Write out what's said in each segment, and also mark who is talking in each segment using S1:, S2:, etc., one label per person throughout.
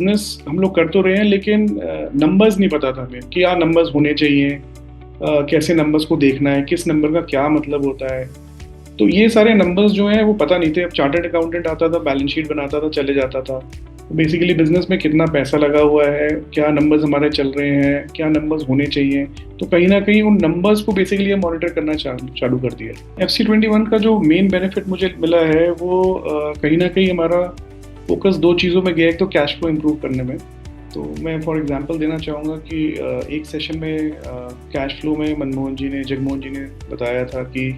S1: Business हम लोग कर तो रहे हैं, लेकिन नंबर्स नहीं पता था हमें कि क्या नंबर्स होने चाहिए, कैसे नंबर्स को देखना है, किस नंबर का क्या मतलब होता है। तो ये सारे नंबर्स जो हैं वो पता नहीं थे। अब चार्टर्ड अकाउंटेंट आता था, बैलेंस शीट बनाता था, चले जाता था। तो बेसिकली बिजनेस में कितना पैसा लगा हुआ है, क्या नंबर्स हमारे चल रहे हैं, क्या नंबर्स होने चाहिए, तो कहीं ना कहीं उन नंबर्स को बेसिकली मॉनिटर करना चालू कर दिया। FC21 का जो मेन बेनिफिट मुझे मिला है वो कहीं ना कहीं हमारा फोकस दो चीज़ों में गया। एक तो कैश फ्लो इम्प्रूव करने में। तो मैं फॉर एग्जांपल देना चाहूँगा कि एक सेशन में कैश फ्लो में जगमोहन जी ने बताया था कि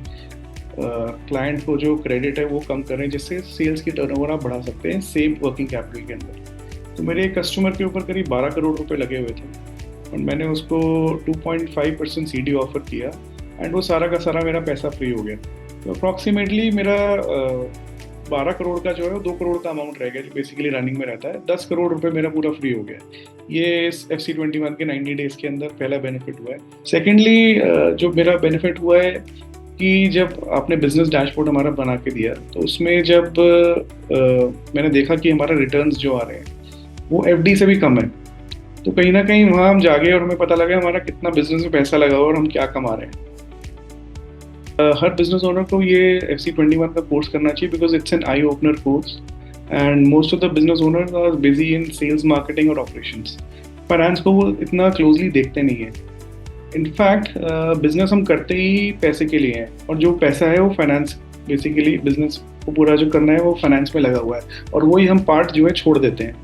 S1: क्लाइंट को जो क्रेडिट है वो कम करें, जिससे सेल्स की टर्नओवर आप बढ़ा सकते हैं सेम वर्किंग कैपिटल के अंदर। तो मेरे एक कस्टमर के ऊपर करीब 12 करोड़ रुपए लगे हुए थे और मैंने उसको 2.5% CD ऑफर किया एंड वो सारा का सारा मेरा पैसा फ्री हो गया। तो अप्रॉक्सीमेटली मेरा 12 करोड़ का जो है वो 2 करोड़ का अमाउंट रह गया, जो बेसिकली रनिंग में रहता है। 10 करोड़ रुपए मेरा पूरा फ्री हो गया। ये इस FC21 के 90 डेज के अंदर पहला बेनिफिट हुआ है। सेकेंडली जो मेरा बेनिफिट हुआ है कि जब आपने बिजनेस डैशबोर्ड हमारा बना के दिया, तो उसमें जब मैंने देखा कि हमारा रिटर्न्स जो आ रहे हैं वो FD से भी कम है, तो कहीं ना कहीं वहाँ हम जागे और हमें पता लगा हमारा कितना बिजनेस में पैसा लगा हुआ और हम क्या कमा रहे हैं। हर बिजनेस ओनर को ये FC21 का कोर्स करना चाहिए, because it's an eye opener course and most of the business owners are busy in sales, marketing और ऑपरेशंस। फाइनेंस को वो इतना क्लोजली देखते नहीं है। इनफैक्ट बिजनेस हम करते ही पैसे के लिए हैं, और जो पैसा है वो फाइनेंस, बेसिकली बिजनेस को पूरा जो करना है वो फाइनेंस में लगा हुआ है, और वही हम पार्ट जो है छोड़ देते हैं।